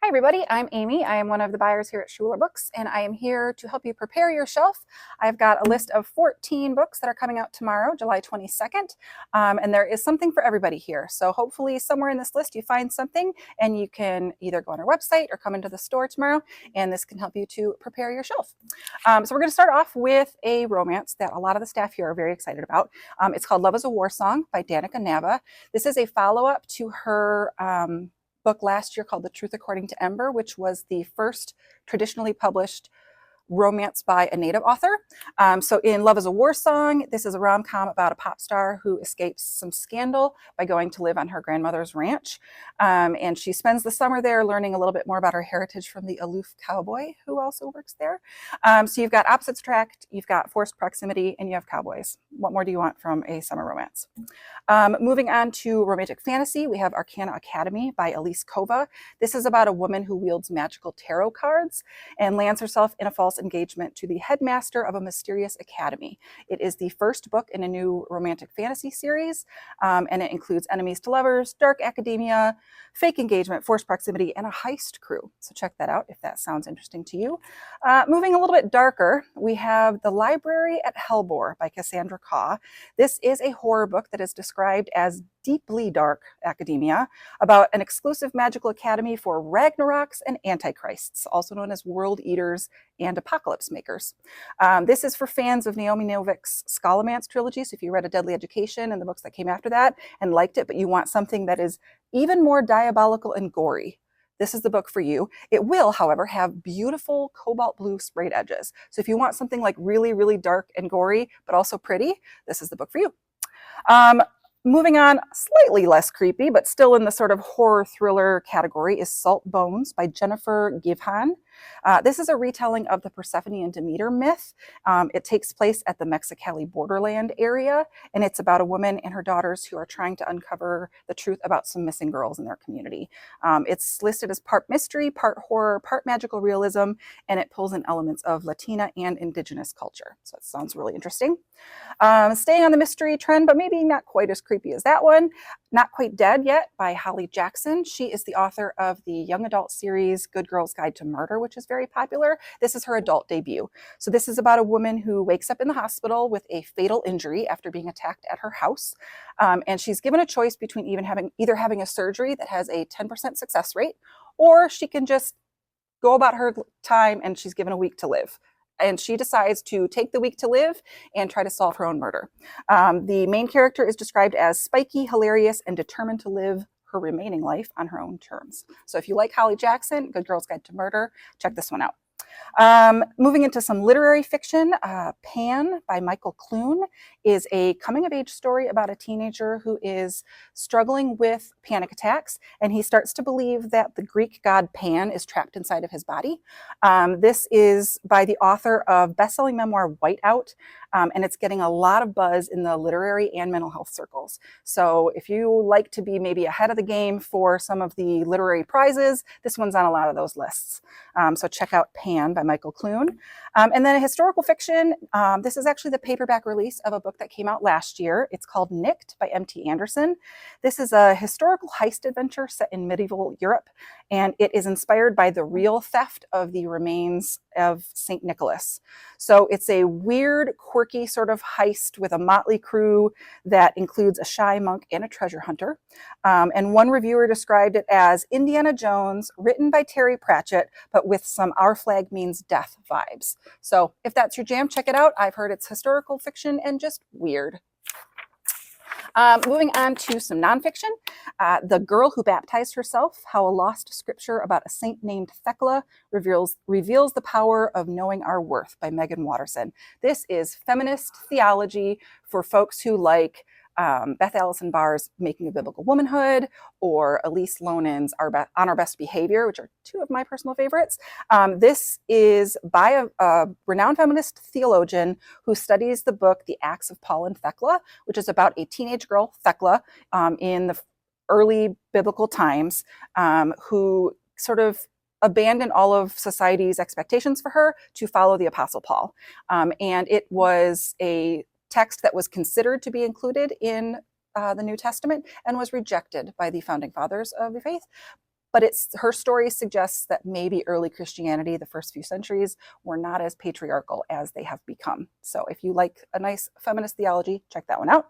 Hi everybody, I'm Amy. I am one of the buyers here at Schuler Books, and I am here to help you prepare your shelf. I've got a list of 14 books that are coming out tomorrow, July 22nd, and there is something for everybody here. So hopefully somewhere in this list you find something, and you can either go on our website or come into the store tomorrow, and this can help you to prepare your shelf. So we're going to start off with a romance that a lot of the staff here are very excited about. It's called Love is a War Song by Danica Nava. This is a follow-up to her book last year called The Truth According to Ember, which was the first traditionally published romance by a Native author. So in Love is a War Song, this is a rom-com about a pop star who escapes some scandal by going to live on her grandmother's ranch. And she spends the summer there learning a little bit more about her heritage from the aloof cowboy who also works there. So you've got opposites attract, you've got forced proximity, and you have cowboys. What more do you want from a summer romance? Moving on to romantic fantasy, we have Arcana Academy by Elise Kova. This is about a woman who wields magical tarot cards and lands herself in a false engagement to the headmaster of a mysterious academy. It is the first book in a new romantic fantasy series, and it includes enemies to lovers, dark academia, fake engagement, forced proximity, and a heist crew. So check that out if that sounds interesting to you. Moving a little bit darker, we have The Library at Hellbore by Cassandra Kaw. This is a horror book that is described as deeply dark academia about an exclusive magical academy for Ragnaroks and Antichrists, also known as World Eaters and Apocalypse Makers. This is for fans of Naomi Novik's Scholomance trilogy. So if you read A Deadly Education and the books that came after that and liked it, but you want something that is even more diabolical and gory, this is the book for you. It will, however, have beautiful cobalt blue sprayed edges. So if you want something like really, really dark and gory, but also pretty, this is the book for you. Moving on, slightly less creepy, but still in the sort of horror thriller category, is Salt Bones by Jennifer Givhan. This is a retelling of the Persephone and Demeter myth. It takes place at the Mexicali borderland area, and it's about a woman and her daughters who are trying to uncover the truth about some missing girls in their community. It's listed as part mystery, part horror, part magical realism, and it pulls in elements of Latina and indigenous culture. So it sounds really interesting. Staying on the mystery trend, but maybe not quite as creepy as that one, Not Quite Dead Yet by Holly Jackson. She is the author of the young adult series Good Girl's Guide to Murder, which is very popular. This is her adult debut. So this is about a woman who wakes up in the hospital with a fatal injury after being attacked at her house. And she's given a choice between either having a surgery that has a 10% success rate, or she can just go about her time and she's given a week to live. And she decides to take the week to live and try to solve her own murder. The main character is described as spiky, hilarious, and determined to live her remaining life on her own terms. So if you like Holly Jackson, Good Girl's Guide to Murder, check this one out. Moving into some literary fiction, Pan by Michael Clune is a coming-of-age story about a teenager who is struggling with panic attacks, and he starts to believe that the Greek god Pan is trapped inside of his body. This is by the author of best-selling memoir Whiteout, and it's getting a lot of buzz in the literary and mental health circles. So if you like to be maybe ahead of the game for some of the literary prizes, this one's on a lot of those lists. So check out Pan by Michael Clune. And then a historical fiction. This is actually the paperback release of a book that came out last year. It's called Nicked by M.T. Anderson. This is a historical heist adventure set in medieval Europe, and it is inspired by the real theft of the remains of St. Nicholas. So it's a weird, quirky sort of heist with a motley crew that includes a shy monk and a treasure hunter. And one reviewer described it as Indiana Jones, written by Terry Pratchett, but with some Our Flag Means Death vibes. So if that's your jam, check it out. I've heard it's historical fiction and just weird. Moving on to some nonfiction. The Girl Who Baptized Herself, How a Lost Scripture About a Saint Named Thecla Reveals the Power of Knowing Our Worth by Megan Watterson. This is feminist theology for folks who like Beth Allison Barr's Making a Biblical Womanhood, or Elise Lonin's On Our Best Behavior, which are two of my personal favorites. This is by a renowned feminist theologian who studies the book The Acts of Paul and Thecla, which is about a teenage girl, Thecla, in the early biblical times, who sort of abandoned all of society's expectations for her to follow the Apostle Paul. And it was a text that was considered to be included in the New Testament and was rejected by the founding fathers of the faith. but her story suggests that maybe early Christianity, the first few centuries, were not as patriarchal as they have become. So if you like a nice feminist theology, check that one out.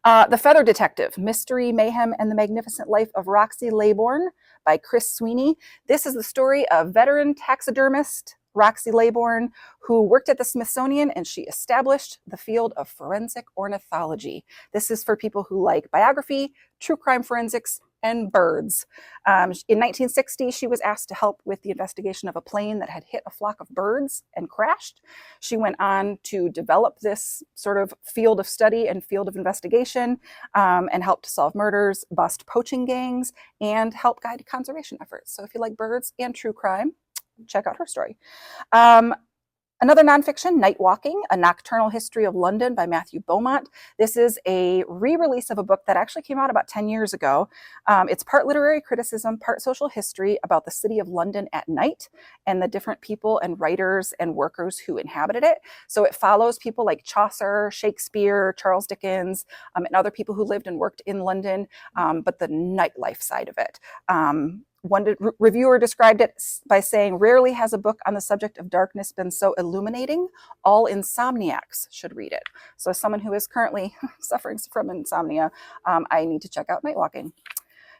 The Feather Detective, Mystery, Mayhem, and the Magnificent Life of Roxy Laybourne by Chris Sweeney. This is the story of veteran taxidermist Roxy Laybourne, who worked at the Smithsonian, and she established the field of forensic ornithology. This is for people who like biography, true crime forensics, and birds. In 1960, she was asked to help with the investigation of a plane that had hit a flock of birds and crashed. She went on to develop this sort of field of study and field of investigation, and help to solve murders, bust poaching gangs, and help guide conservation efforts. So if you like birds and true crime, check out her story. Another nonfiction, Night Walking, A Nocturnal History of London by Matthew Beaumont. This is a re-release of a book that actually came out about 10 years ago. It's part literary criticism, part social history about the city of London at night and the different people and writers and workers who inhabited it. So it follows people like Chaucer, Shakespeare, Charles Dickens, and other people who lived and worked in London, but the nightlife side of it. One reviewer described it by saying, "Rarely has a book on the subject of darkness been so illuminating. All insomniacs should read it." So as someone who is currently suffering from insomnia, I need to check out Night Walking.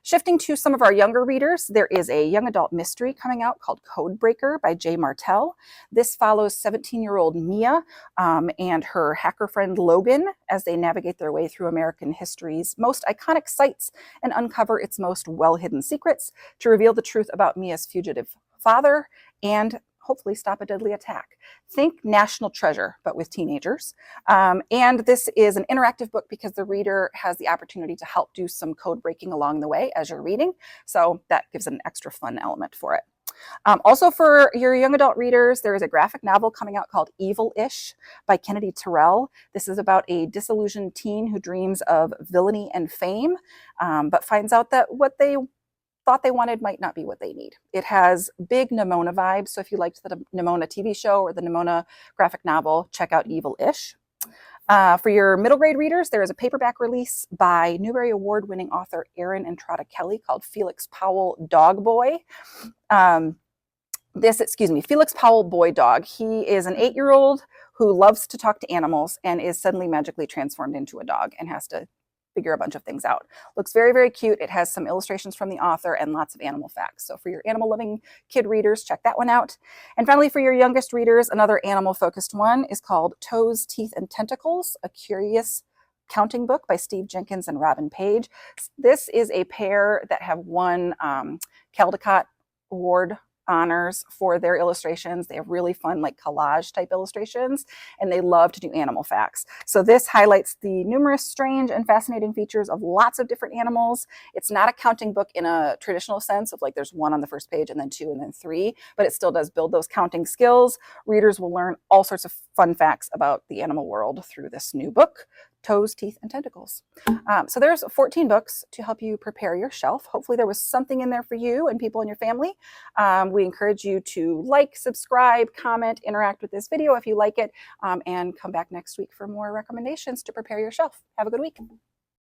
Shifting to some of our younger readers, there is a young adult mystery coming out called Codebreaker by Jay Martell. This follows 17-year-old Mia and her hacker friend Logan as they navigate their way through American history's most iconic sites and uncover its most well-hidden secrets to reveal the truth about Mia's fugitive father and hopefully stop a deadly attack. Think National Treasure, but with teenagers. And this is an interactive book because the reader has the opportunity to help do some code breaking along the way as you're reading. So that gives an extra fun element for it. Also for your young adult readers, there is a graphic novel coming out called Evil-ish by Kennedy Terrell. This is about a disillusioned teen who dreams of villainy and fame, but finds out that what they thought they wanted might not be what they need. It has big Nimona vibes, so if you liked the Nimona TV show or the Nimona graphic novel, check out Evil-ish. For your middle grade readers, there is a paperback release by Newbery Award-winning author Erin Entrada Kelly called Felix Powell Dog Boy. Felix Powell Boy Dog. He is an 8-year-old who loves to talk to animals and is suddenly magically transformed into a dog and has to figure a bunch of things out. Looks very, very cute. It has some illustrations from the author and lots of animal facts. So for your animal-loving kid readers, check that one out. And finally, for your youngest readers, another animal-focused one is called Toes, Teeth, and Tentacles, a curious counting book by Steve Jenkins and Robin Page. This is a pair that have won Caldecott Award honors for their illustrations. They have really fun like collage type illustrations, and they love to do animal facts. So this highlights the numerous strange and fascinating features of lots of different animals. It's not a counting book in a traditional sense of like there's one on the first page and then 2 and then 3, but it still does build those counting skills. Readers will learn all sorts of fun facts about the animal world through this new book, Toes, Teeth, and Tentacles. So there's 14 books to help you prepare your shelf. Hopefully there was something in there for you and people in your family. We encourage you to like, subscribe, comment, interact with this video if you like it, and come back next week for more recommendations to prepare your shelf. Have a good week.